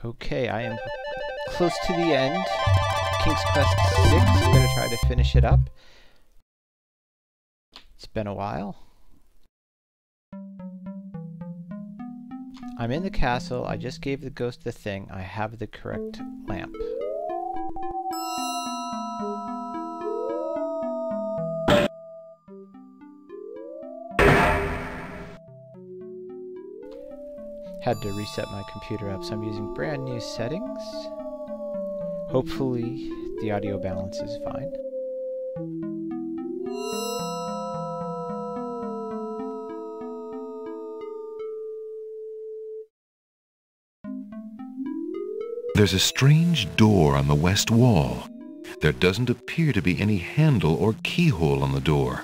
Okay, I am close to the end. King's Quest 6. I'm going to try to finish it up. It's been a while. I'm in the castle. I just gave the ghost the thing. I have the correct lamp. Had to reset my computer up, so I'm using brand new settings. Hopefully the audio balance is fine. There's a strange door on the west wall. There doesn't appear to be any handle or keyhole on the door.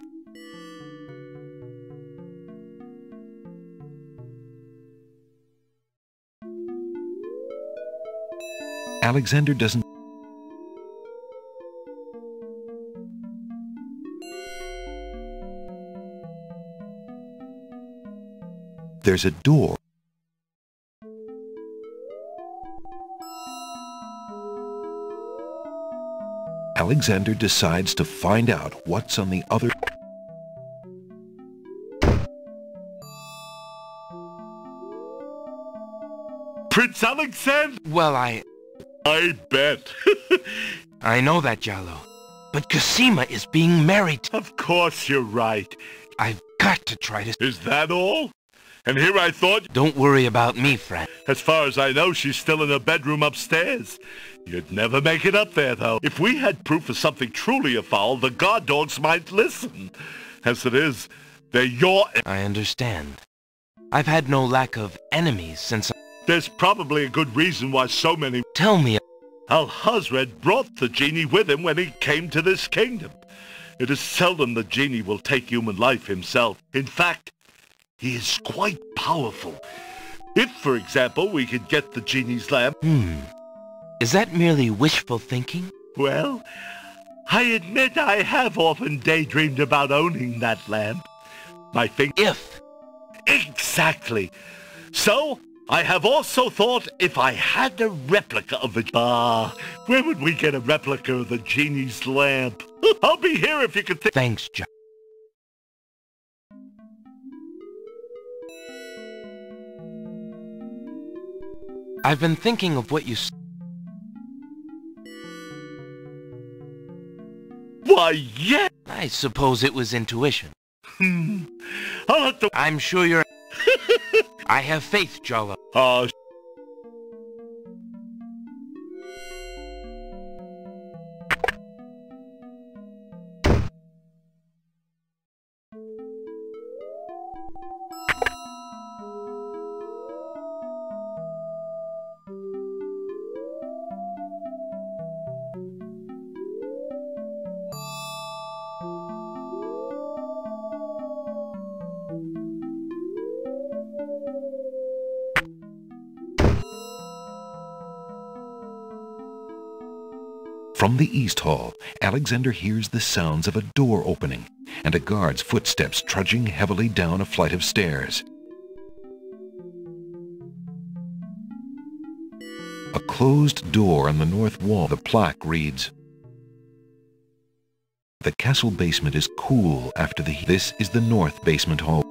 Alexander doesn't. There's a door. Alexander decides to find out what's on the other. Prince Alexander? Well, I bet. I know that, Jollo. But Cassima is being married. Of course you're right. I've got to try to... Is that all? And here I thought... Don't worry about me, friend. As far as I know, she's still in her bedroom upstairs. You'd never make it up there, though. If we had proof of something truly afoul, the guard dogs might listen. As it is, they're your... I understand. I've had no lack of enemies since... There's probably a good reason why so many... Tell me... Alhazred brought the genie with him when he came to this kingdom. It is seldom the genie will take human life himself. In fact, he is quite powerful. If, for example, we could get the genie's lamp... Is that merely wishful thinking? Well, I admit I have often daydreamed about owning that lamp. My thing... If... Exactly. So... I have also thought if I had a replica of the... where would we get a replica of the genie's lamp? I'll be here if you can think... Thanks, John. I've been thinking of what you... Why, yeah! I suppose it was intuition. I'll have to... I'm sure you're... I have faith, Jollo. From the East Hall, Alexander hears the sounds of a door opening and a guard's footsteps trudging heavily down a flight of stairs. A closed door on the north wall. The plaque reads, "The castle basement is cool after the heat. This is the north basement hall.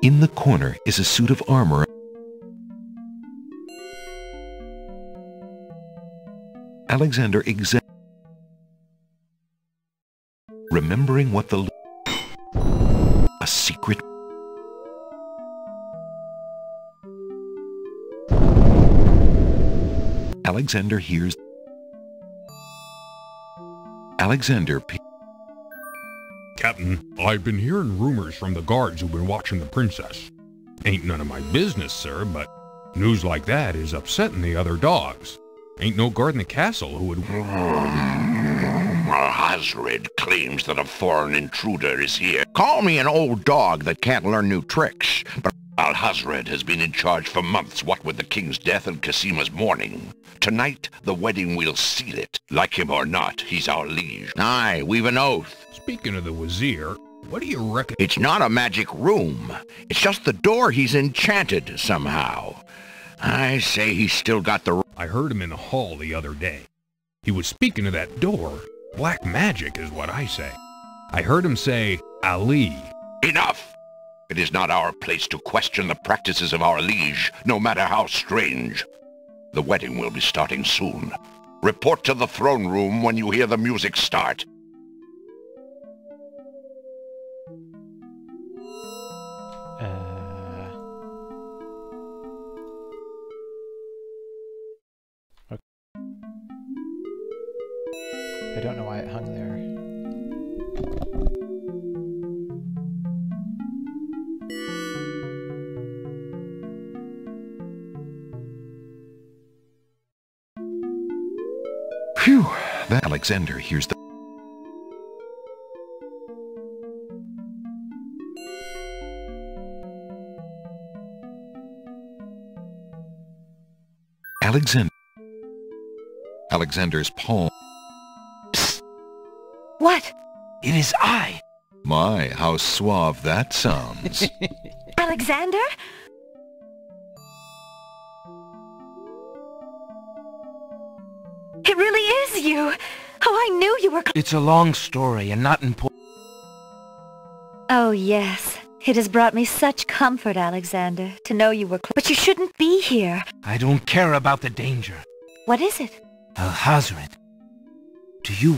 In the corner is a suit of armor." Alexander examines, remembering what a secret. Alexander hears. Alexander. Captain, I've been hearing rumors from the guards who've been watching the princess. Ain't none of my business, sir, but news like that is upsetting the other dogs. Ain't no guard in the castle who would... Alhazred claims that a foreign intruder is here. Call me an old dog that can't learn new tricks, but Alhazred has been in charge for months, what with the king's death and Cassima's mourning. Tonight, the wedding will seal it. Like him or not, he's our liege. Aye, we've an oath. Speaking of the Wazir, what do you reckon? It's not a magic room. It's just the door he's enchanted somehow. I say he's still got the... I heard him in the hall the other day. He was speaking to that door. Black magic is what I say. I heard him say, Ali. Enough! It is not our place to question the practices of our liege, no matter how strange. The wedding will be starting soon. Report to the throne room when you hear the music start. Okay. I don't know why it hung there. Phew! That Alexander hears the... Alexander's palm. Psst. What? It is I. My, how suave that sounds. Alexander? It really is you! Oh, I knew you were... It's a long story and not important. Oh, yes. It has brought me such comfort, Alexander, to know you were... But you shouldn't be here. I don't care about the danger. What is it? Al-Hazred. Do you...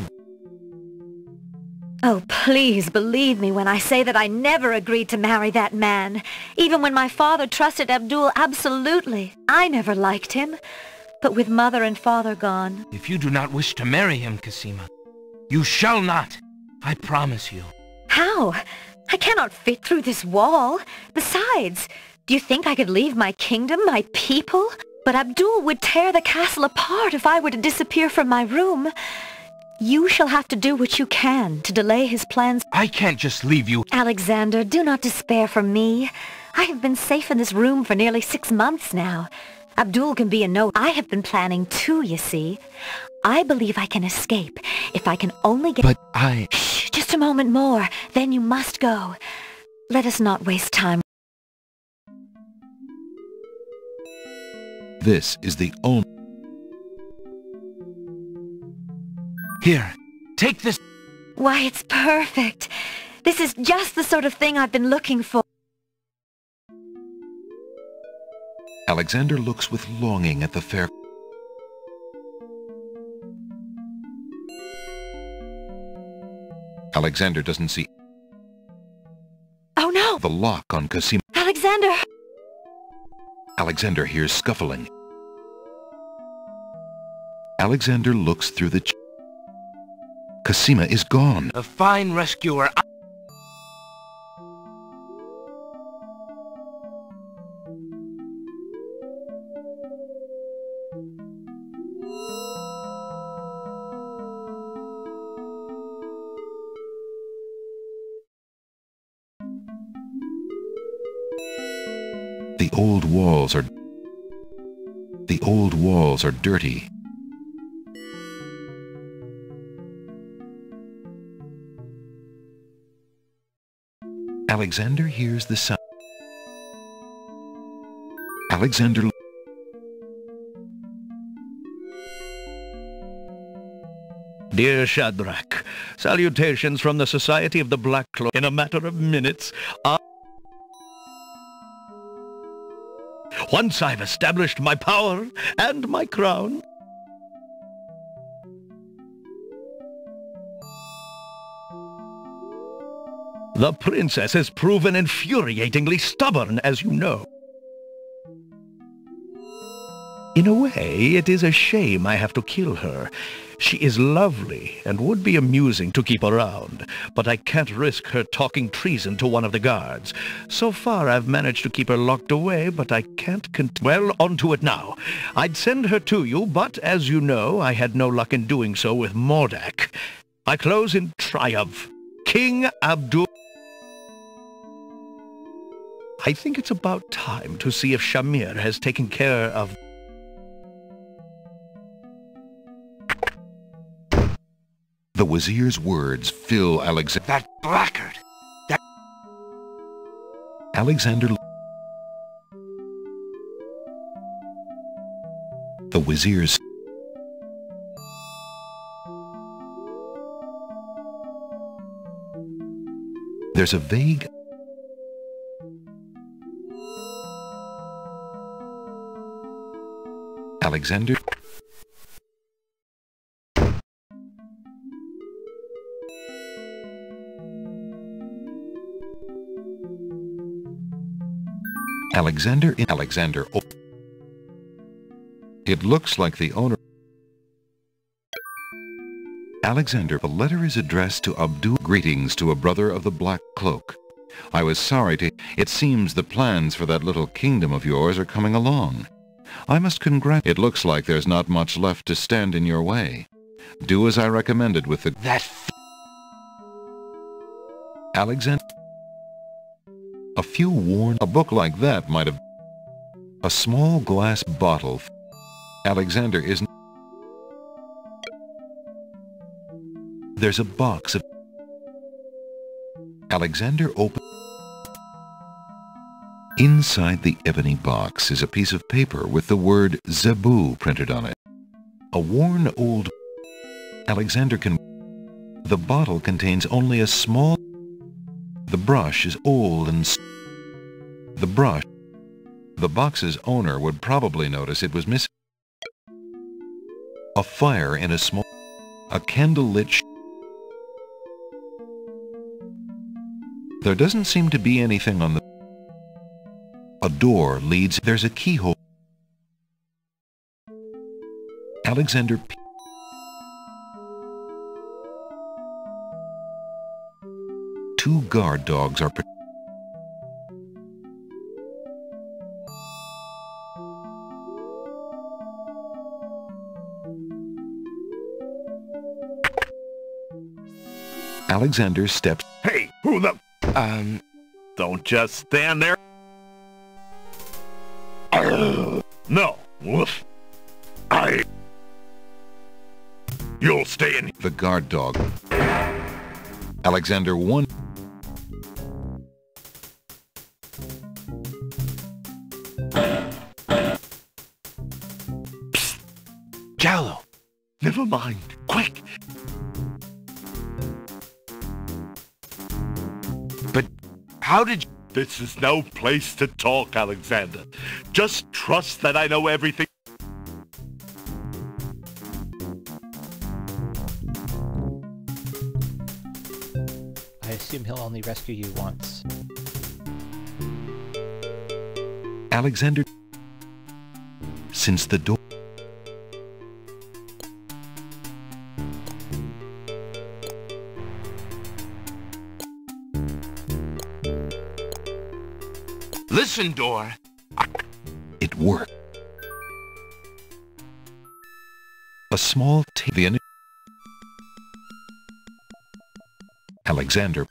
Oh, please believe me when I say that I never agreed to marry that man. Even when my father trusted Abdul absolutely. I never liked him. But with mother and father gone... If you do not wish to marry him, Cassima, you shall not. I promise you. How? I cannot fit through this wall. Besides, do you think I could leave my kingdom, my people? But Abdul would tear the castle apart if I were to disappear from my room. You shall have to do what you can to delay his plans. I can't just leave you. Alexander, do not despair for me. I have been safe in this room for nearly 6 months now. Abdul can be a no. I have been planning too, you see. I believe I can escape if I can only get... But I... Shh, just a moment more. Then you must go. Let us not waste time. This is the only... Here, take this... Why, it's perfect. This is just the sort of thing I've been looking for. Alexander looks with longing at the fair... Alexander doesn't see... Oh no! The lock on Cassima. Alexander! Alexander hears scuffling. Alexander looks through the... Cassima is gone. A fine rescuer. The old walls are dirty. Alexander hears the sound. Alexander... Dear Shadrach, salutations from the Society of the Black Cloak. In a matter of minutes, once I've established my power and my crown, the princess has proven infuriatingly stubborn, as you know. In a way, it is a shame I have to kill her. She is lovely and would be amusing to keep around, but I can't risk her talking treason to one of the guards. So far, I've managed to keep her locked away, but I can't Well, on to it now. I'd send her to you, but as you know, I had no luck in doing so with Mordak. I close in triumph. King Abdul... I think it's about time to see if Shamir has taken care of... The Wazir's words fill Alexander... That blackguard! That... The Wizier's. There's a vague. Alexander. Alexander. Oh. It looks like the owner. Alexander, the letter is addressed to Abdul. Greetings to a brother of the Black Cloak. I was sorry to. It seems the plans for that little kingdom of yours are coming along. I must congratulate. It looks like there's not much left to stand in your way. Do as I recommended with the. Alexander. A few worn. A book like that might have. A small glass bottle. Alexander isn't. There's a box of. Alexander opened. Inside the ebony box is a piece of paper with the word Zebu printed on it. A worn old. Alexander can. The bottle contains only a small. The brush is old and. The brush. The box's owner would probably notice it was missing. A fire in a small. A candle-lit. There doesn't seem to be anything on the. A door leads. There's a keyhole. Alexander. Two guard dogs are. Alexander steps. Hey, who the... Don't just stand there. No. Woof. You'll stay in... The guard dog. Alexander 1. Jollo! Never mind. Quick! But how did you... This is no place to talk, Alexander. Just trust that I know everything. I assume he'll only rescue you once. Alexander. Since the door. Listen, door. It worked. A small table. Alexander.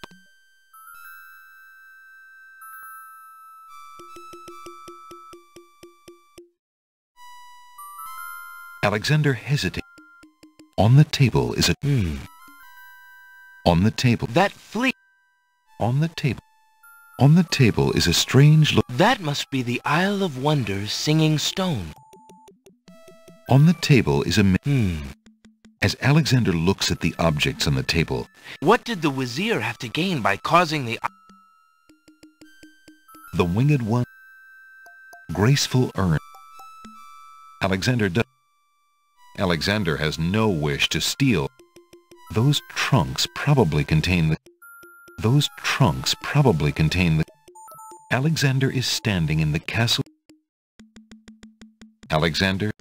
Alexander hesitated. On the table is a... On the table. That flea... On the table. On the table is a strange look. That must be the Isle of Wonders singing stone. On the table is a... As Alexander looks at the objects on the table... What did the Vizier have to gain by causing the... The winged one... Graceful urn. Alexander has no wish to steal. Those trunks probably contain the... Those trunks probably contain the... Alexander is standing in the castle. Alexander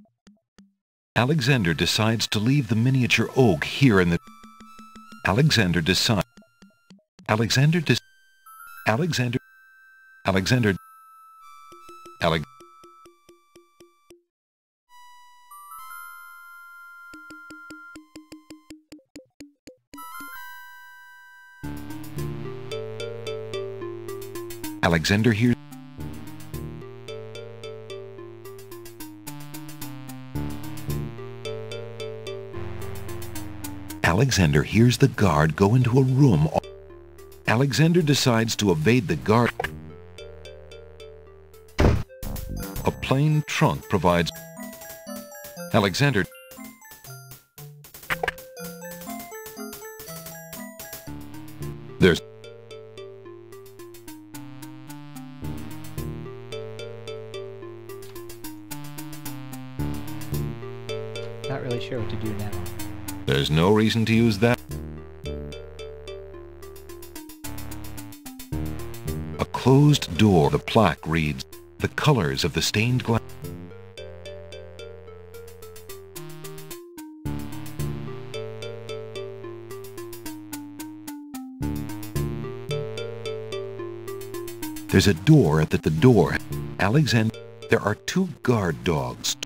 decides to leave the miniature oak here in the... Alexander decides... Alexander... Alexander hears... Alexander hears the guard go into a room. Alexander decides to evade the guard. A plain trunk provides... Alexander... There's... Not really sure what to do now. There's no reason to use that. A closed door. The plaque reads, "The colors of the stained glass." There's a door at the door. Alexander, there are 2 guard dogs.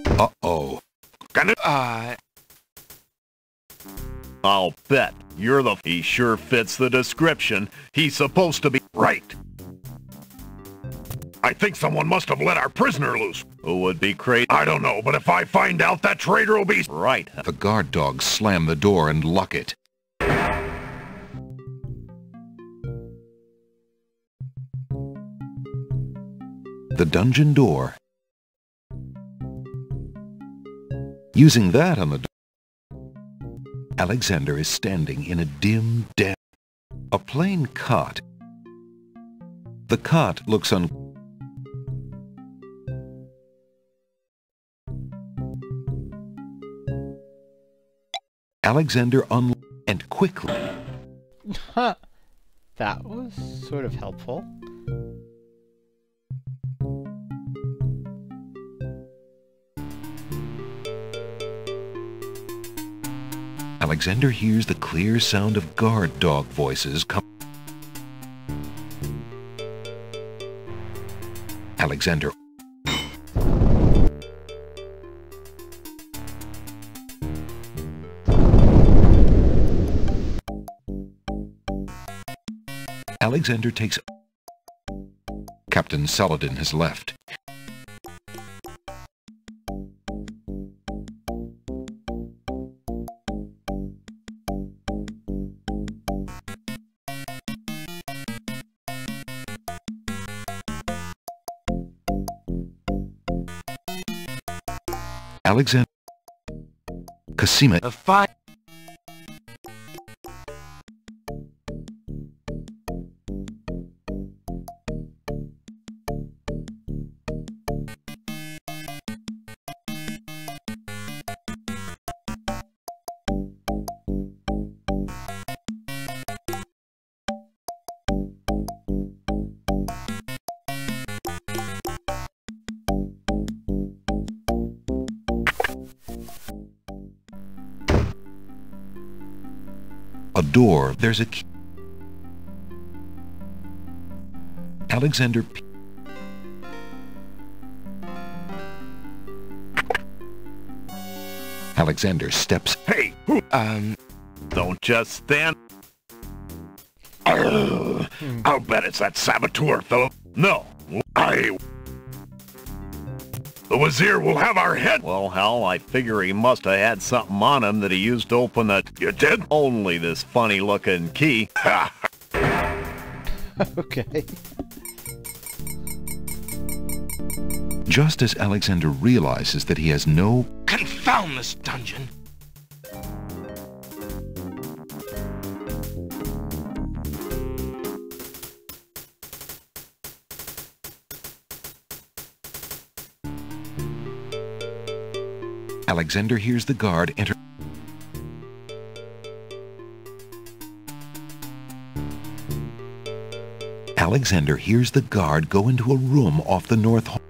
Uh-oh. I'll bet you're the... He sure fits the description. He's supposed to be... Right. I think someone must have let our prisoner loose. Who would be crazy? I don't know, but if I find out, that traitor will be... Right. The guard dogs slam the door and lock it. The dungeon door. Using that on the door, Alexander is standing in a dim, damp... A plain cot. The cot looks un... Alexander and quickly. Huh. That was sort of helpful. Alexander hears the clear sound of guard dog voices come. Alexander. Alexander takes... Captain Saladin has left. Alexander... Cassima... A fire. A door. There's a key. Alexander... Alexander steps... Hey! Don't just stand... I'll bet it's that saboteur fellow. No. The Wazir will have our head. Well, hell, I figure he must have had something on him that he used to open the... You did? Only this funny-looking key. Okay. Just as Alexander realizes that he has no... Confound this dungeon! Alexander hears the guard enter. Alexander hears the guard go into a room off the north hall.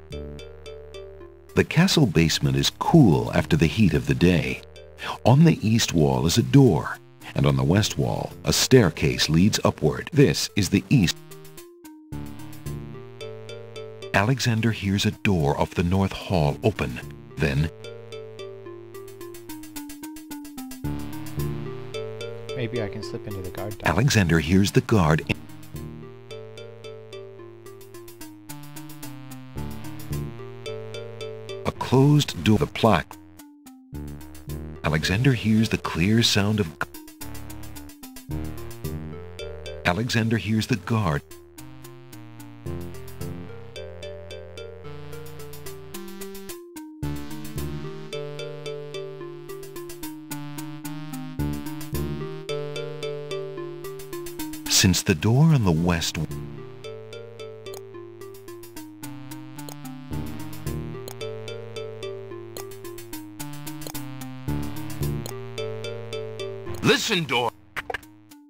The castle basement is cool after the heat of the day. On the east wall is a door, and on the west wall, a staircase leads upward. This is the east. Alexander hears a door off the north hall open. Then, maybe I can slip into the guard dog. Alexander hears the guard. A closed door. The plaque. Alexander hears the clear sound of... Alexander hears the guard. Since the door on the west... Listen, door.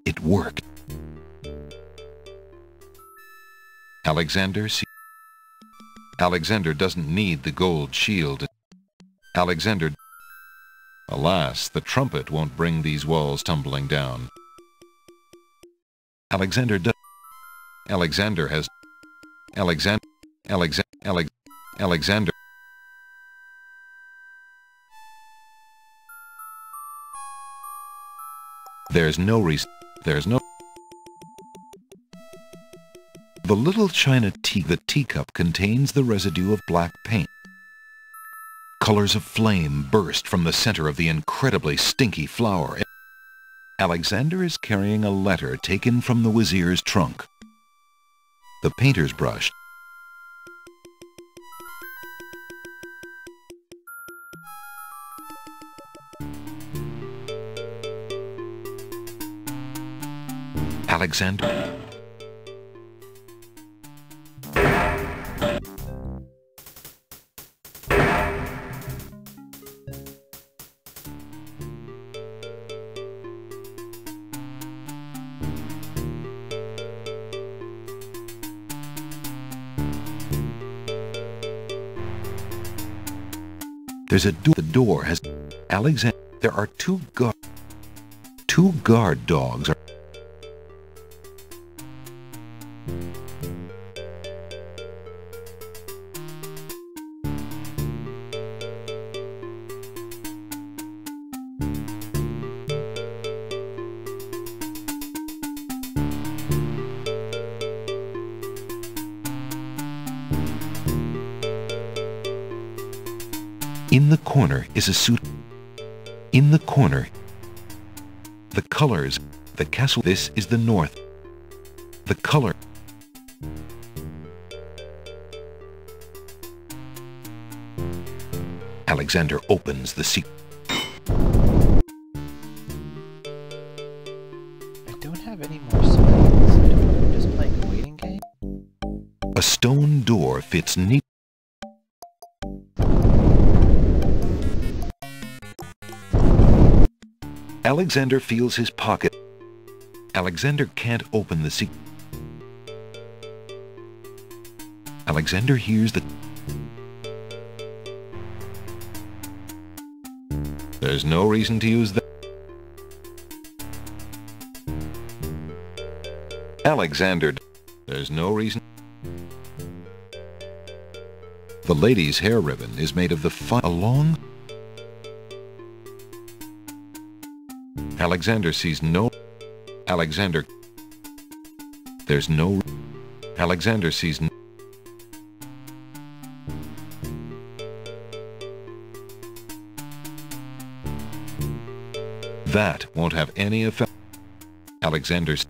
It worked. Alexander doesn't need the gold shield. Alexander... Alas, the trumpet won't bring these walls tumbling down. Alexander has... Alexander... There's no reason... The little china teacup contains the residue of black paint. Colors of flame burst from the center of the incredibly stinky flower. Alexander is carrying a letter taken from the Wazir's trunk. The painter's brush. Alexander. There's a door. The door has Alexander. There are two guard dogs. In the corner is a suit. In the corner, the colors, the castle. This is the north. The color. Alexander opens the seat. I don't have any more spells. I'm just playing a waiting game. A stone door fits neatly. Alexander feels his pocket. Alexander can't open the secret. Alexander hears the... There's no reason to use that. Alexander... There's no reason... The lady's hair ribbon is made of the along... Alexander sees no... Alexander... There's no... Alexander sees no... That won't have any effect. Alexander sees...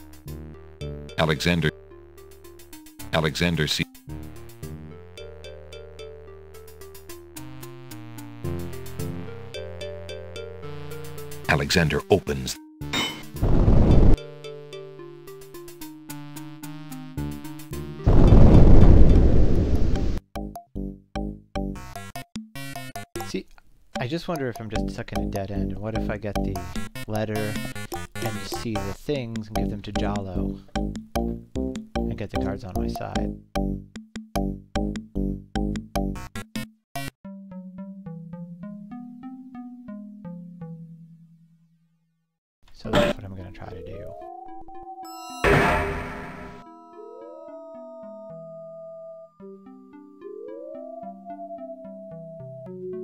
Alexander sees... Alexander opens. See, I just wonder if I'm just stuck in a dead end. What if I get the letter and just see the things and give them to Jollo and get the cards on my side? So that's what I'm going to try to do.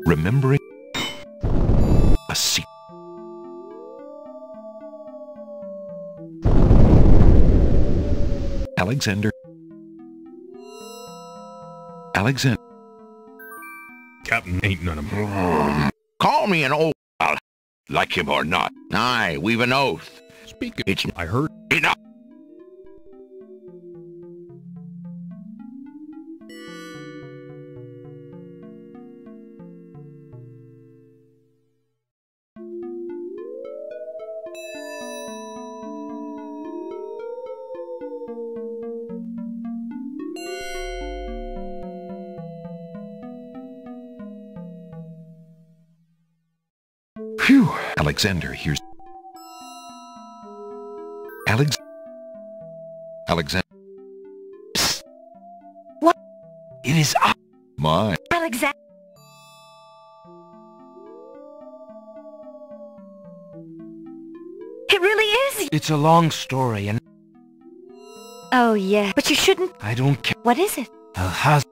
Remembering a secret. Alexander. Captain ain't none of them. Call me an old... like him or not. Aye, we've an oath. Speaking, It's... I heard. Enough! Alexander hears... Alexander... What? It is I. My... Alexander. It really is. It's a long story, and Oh, yeah. But you shouldn't. I don't care. What is it? Al-Haz.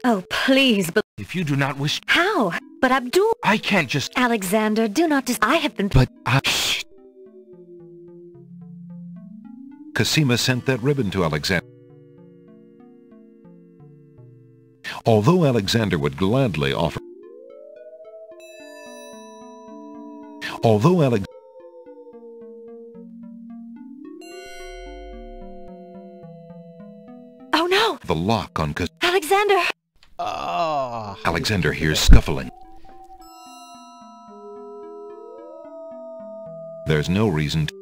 Oh, please, but... If you do not wish... How? But Abdul... I can't just... Alexander, do not I have been... But I... Shh. Cassima sent that ribbon to Alexander. Although Alexander would gladly offer... Although Alex... Oh, no! The lock on Alexander! Oh. Alexander hears scuffling. There's no reason to...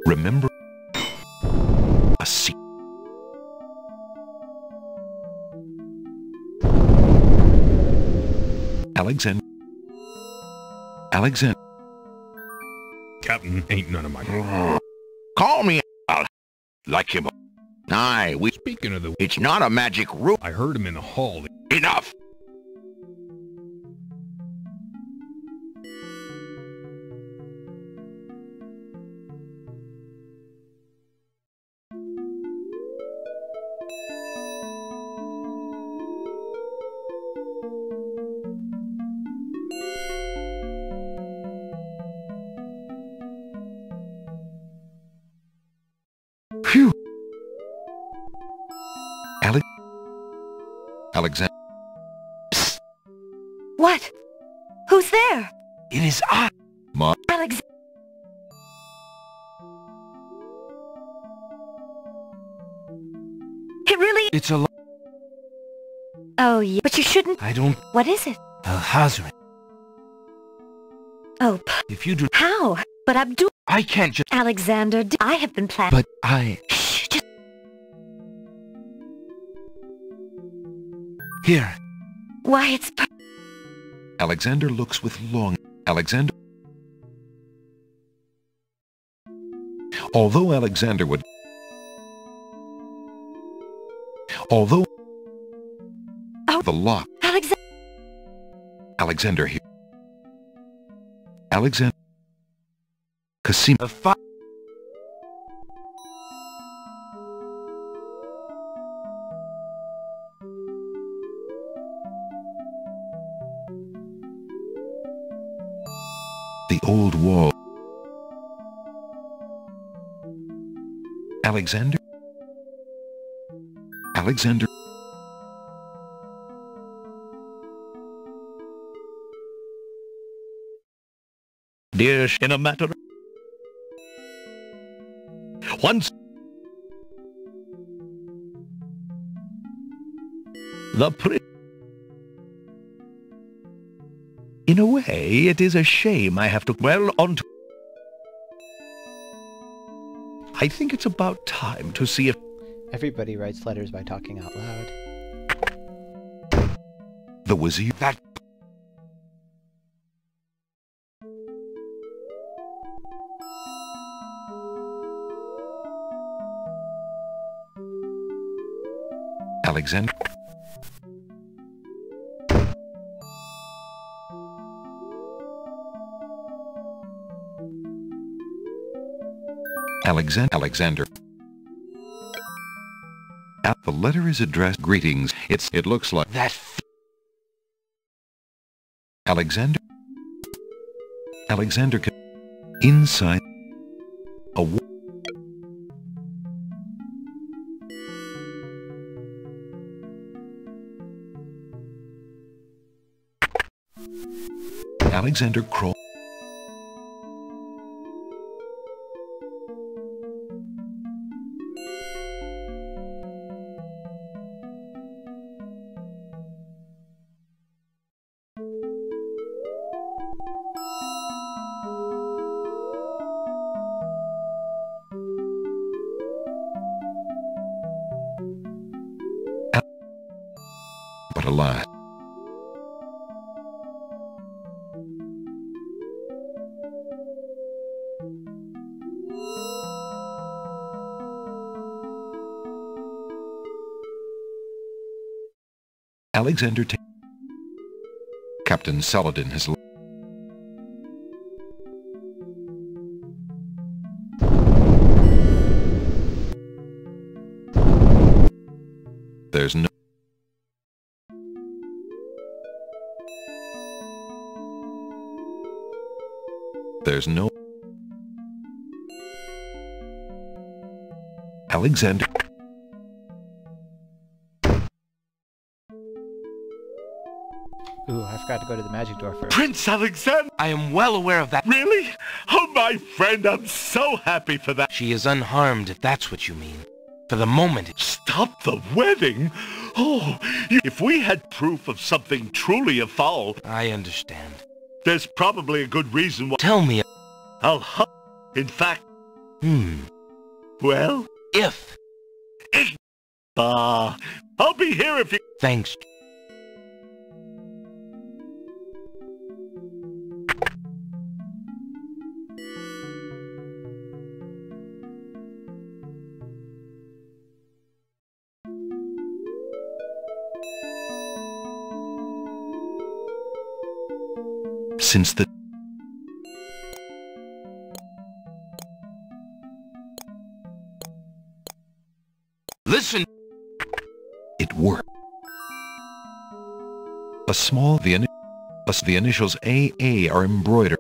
Remember a secret. Alexander. Captain ain't none of my... Call me Al. Like him. Aye, Speaking of the... it's not a magic room. I heard him in the hall. Enough. Phew. Alexander. What? Who's there? It is I. Ma. Alex... It really... It's a... Oh, yeah. But you shouldn't... I don't... What is it? Al-Hazred. Oh, If you do... how? But Abdul... I can't just... Alexander, I have been planning... But I... Shh, just... Here. Why, it's... Alexander looks with long... Alexander. Although Alexander would... Although... Oh. The lock. Alexander... Alexander here. Alexander. Cassima. The fi... The old wall. Alexander. Alexander. Dear, in a matter... Once... The prince... In a way, it is a shame I have to... Well, on to... I think it's about time to see if... Everybody writes letters by talking out loud. The wizard. That... Alexander. Alexander. The letter is addressed greetings. It looks like That... Alexander. Alexander can... Inside... A... Alexander crawl... But alas, Alexander Captain Saladin has There's no Alexander. Ooh, I forgot to go to the magic door first. Prince Alexander! I am well aware of that. Really? Oh, my friend, I'm so happy for that. She is unharmed, if that's what you mean. For the moment, Stop the wedding? Oh, if we had proof of something truly foul, I understand. there's probably a good reason why. Tell me, In fact, if. I'll be here if you... Thanks. Since the Listen. It worked. The initials AA are embroidered.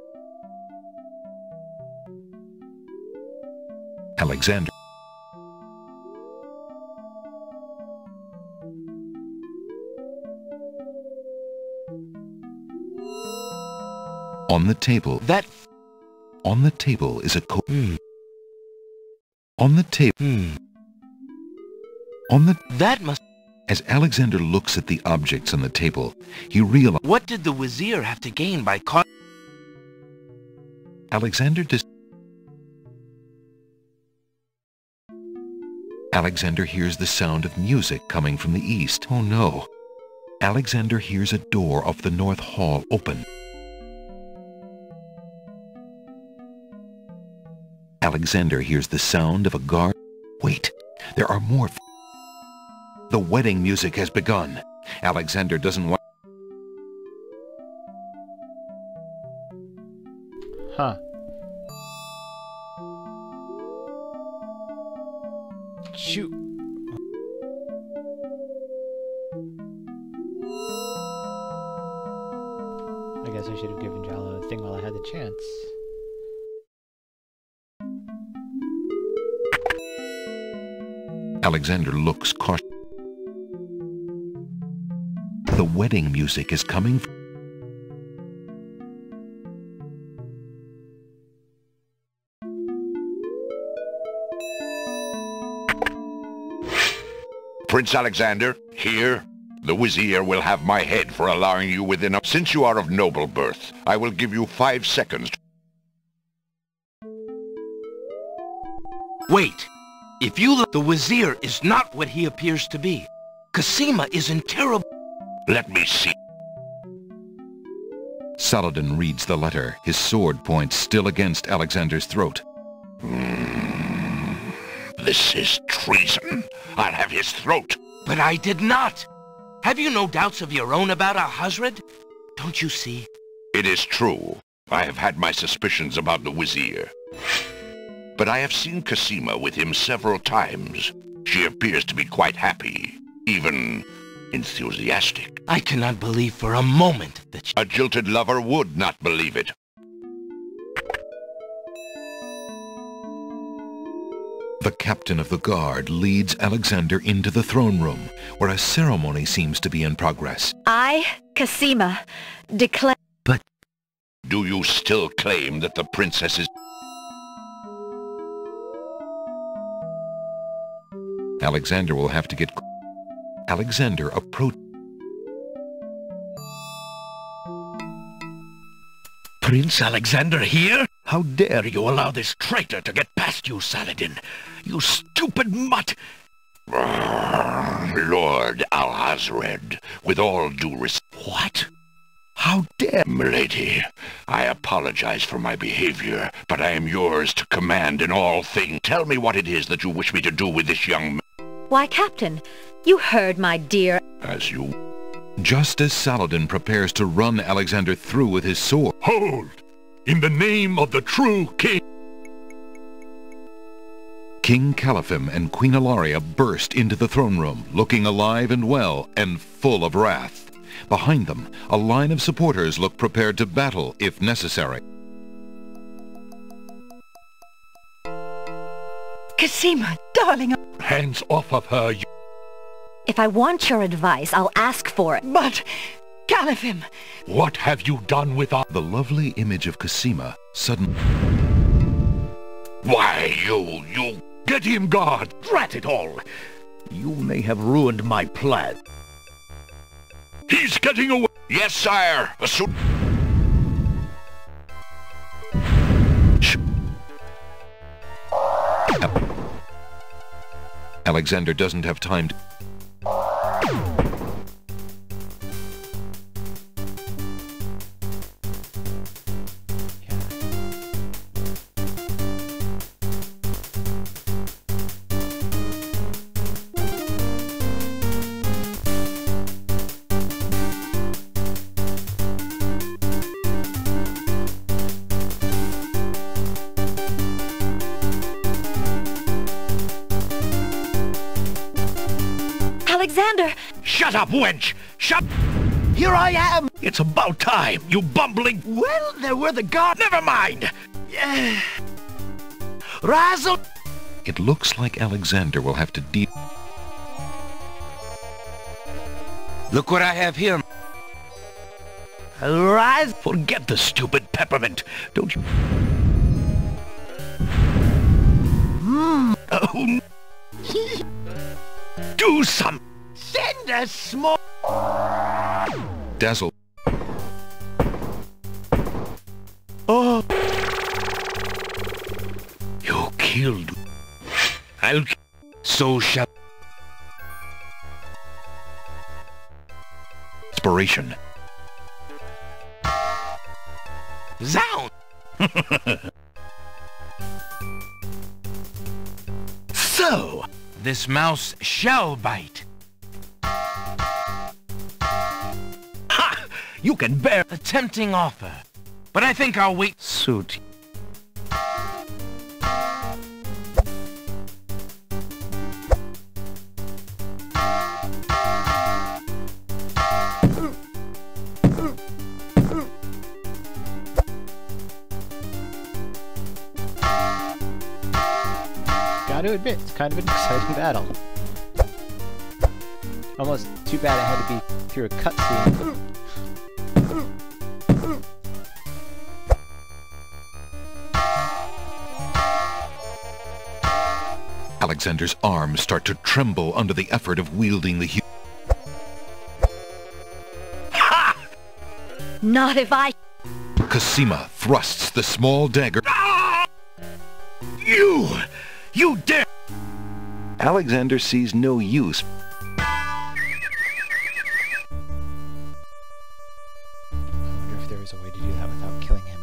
Alexander. On the table. On the table is a On the table. That must... As Alexander looks at the objects on the table, he realizes... What did the Wazir have to gain by Alexander hears the sound of music coming from the east. Oh no. Alexander hears a door of the north hall open. Alexander hears the sound of a guard. Wait, there are more. The wedding music has begun. Alexander doesn't want... Huh. Shoot. I guess I should have given Jollo a thing while I had the chance. Alexander looks cautious. The wedding music is coming from... Prince Alexander, here. The Wazir will have my head for allowing you within a... Since you are of noble birth, I will give you 5 seconds. Wait. If you look, the Wazir is not what he appears to be. Cassima is in terrible... Let me see. Saladin reads the letter, his sword points still against Alexander's throat. This is treason. I'll have his throat. But I did not. Have you no doubts of your own about our Hazred? Don't you see? It is true. I have had my suspicions about the Wazir. But I have seen Cassima with him several times. She appears to be quite happy, even enthusiastic. I cannot believe for a moment that A jilted lover would not believe it. The captain of the guard leads Alexander into the throne room, where a ceremony seems to be in progress. I, Cassima, declare... But... Do you still claim that the princess is... Alexander will have to get... Alexander approach... Prince Alexander here? How dare you allow this traitor to get past you, Saladin? You stupid mutt! Lord Alhazred, with all due respect. What? How dare... Milady, I apologize for my behavior, but I am yours to command in all things. Tell me what it is that you wish me to do with this young man. Why, Captain, you heard my dear... As you... Just as Saladin prepares to run Alexander through with his sword. Hold! In the name of the true king! King Caliphim and Queen Ilaria burst into the throne room, looking alive and well, and full of wrath. Behind them, a line of supporters look prepared to battle if necessary. Cassima, darling. Hands off of her, you... If I want your advice, I'll ask for it. But, Caliphim... What have you done with our... The lovely image of Cassima suddenly... Why, you... Get him, guard! Drat it all! You may have ruined my plan. He's getting away! Yes, sire! Alexander doesn't have time to... Alexander! Shut up, wench! Shut... Here I am! It's about time, you bumbling... Well, there were the guards... Never mind! Razzle... It looks like Alexander will have to deal... Look what I have here. Rise... Forget the stupid peppermint. Don't you... Oh... Do some... Send a small... Dazzle. Oh... You killed... I'll... So shall... Inspiration. Zound! So... This mouse shall bite. Ha! You can bear... A tempting offer. But I think I'll wait. Suit. Gotta admit, it's kind of an exciting battle. Almost too bad it had to be through a cutscene. Alexander's arms start to tremble under the effort of wielding the... Ha! Not if I... Cassima thrusts the small dagger... Ah! You dare... Alexander sees no use. I wonder if there is a way to do that without killing him.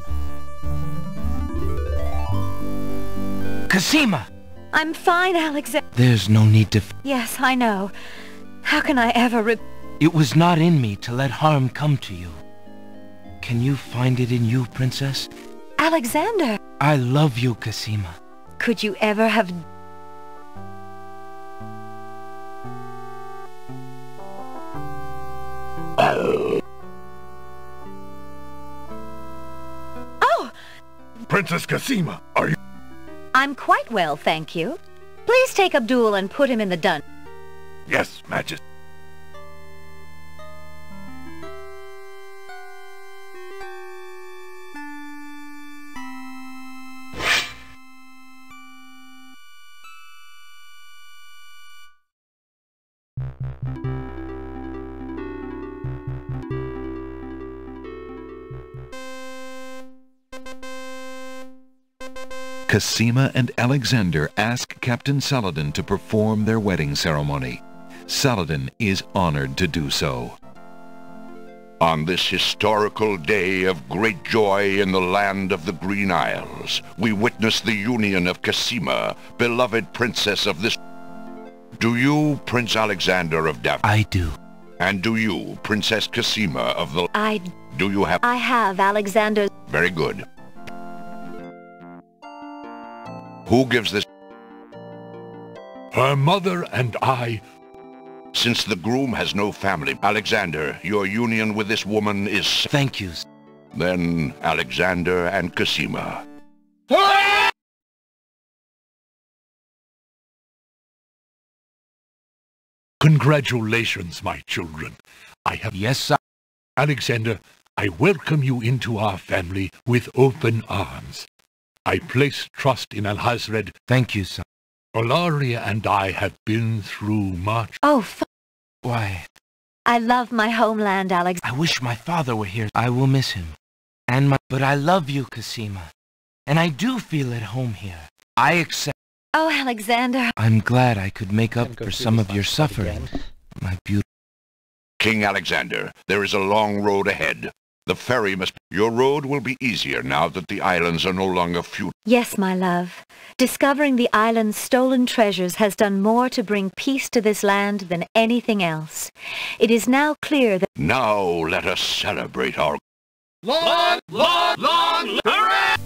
Cassima! I'm fine, Alexander. There's no need to... Yes, I know. How can I ever It was not in me to let harm come to you. Can you find it in you, Princess? Alexander! I love you, Cassima. Could you ever have... Oh! Princess Cassima, are you... I'm quite well, thank you. Please take Abdul and put him in the dungeon. Yes, Majesty. Cassima and Alexander ask Captain Saladin to perform their wedding ceremony. Saladin is honored to do so. On this historical day of great joy in the land of the Green Isles, we witness the union of Cassima, beloved princess of this... Do you, Prince Alexander of Dav... I do. And do you, Princess Cassima of the... Do you have... I have, Alexander. Very good. Who gives this... Her mother and I... Since the groom has no family, Alexander, your union with this woman is... Thank you. Then, Alexander and Cassima. Congratulations, my children. I have... Yes, sir. Alexander, I welcome you into our family with open arms. I place trust in Alhazred. Thank you, sir. Olaria and I have been through much. Oh, Why, I love my homeland, Alex. I wish my father were here. I will miss him. But I love you, Cassima. And I do feel at home here. I accept... Oh, Alexander. I'm glad I could make up for some of your suffering, my beautiful... King Alexander, there is a long road ahead. The ferry must... Your road will be easier now that the islands are no longer feudal. Yes, my love. Discovering the island's stolen treasures has done more to bring peace to this land than anything else. It is now clear that... Now let us celebrate our... Long, long, long, hooray!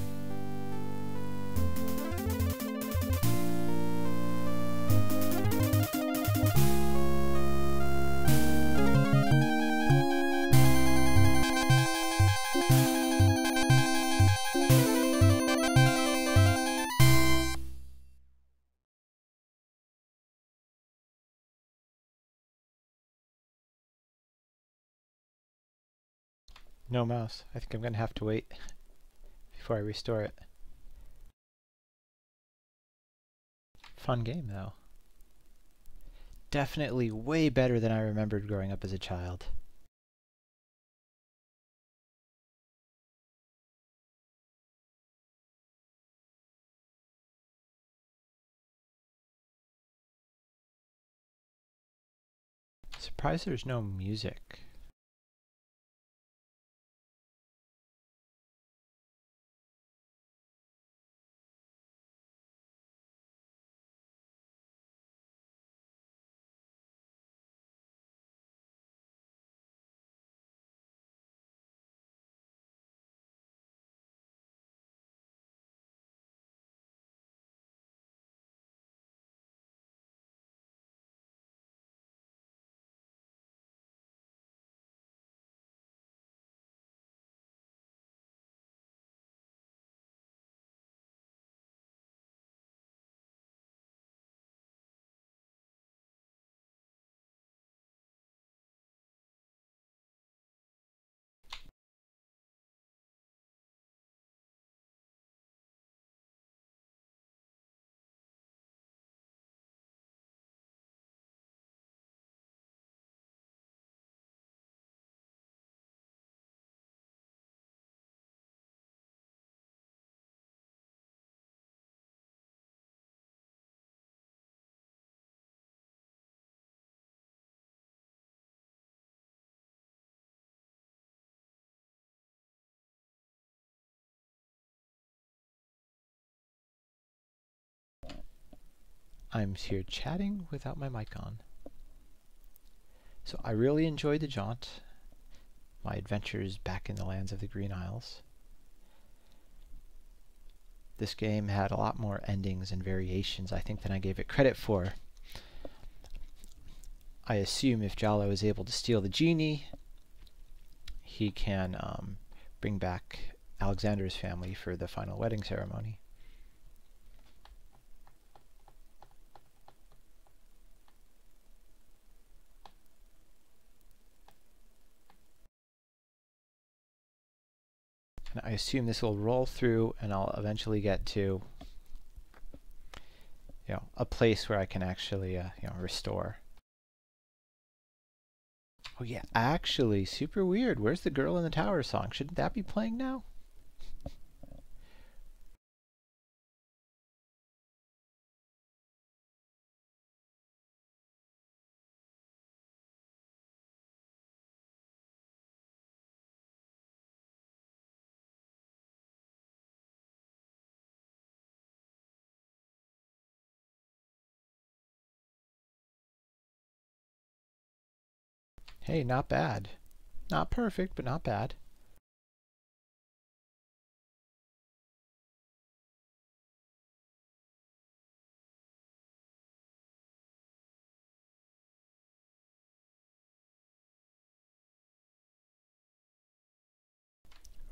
No mouse. I think I'm going to have to wait before I restore it. Fun game, though. Definitely way better than I remembered growing up as a child. Surprised there's no music. I'm here chatting without my mic on. So I really enjoyed the jaunt, my adventures back in the lands of the Green Isles. This game had a lot more endings and variations, I think, than I gave it credit for. I assume if Jollo is able to steal the genie, he can bring back Alexander's family for the final wedding ceremony. And I assume this will roll through and I'll eventually get to a place where I can actually restore. Oh yeah, actually, super weird. Where's the Girl in the Tower song? Shouldn't that be playing now? Hey, not bad. Not perfect, but not bad.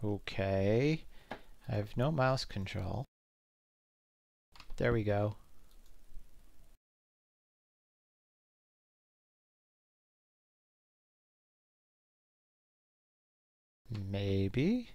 Okay. I have no mouse control. There we go. Maybe?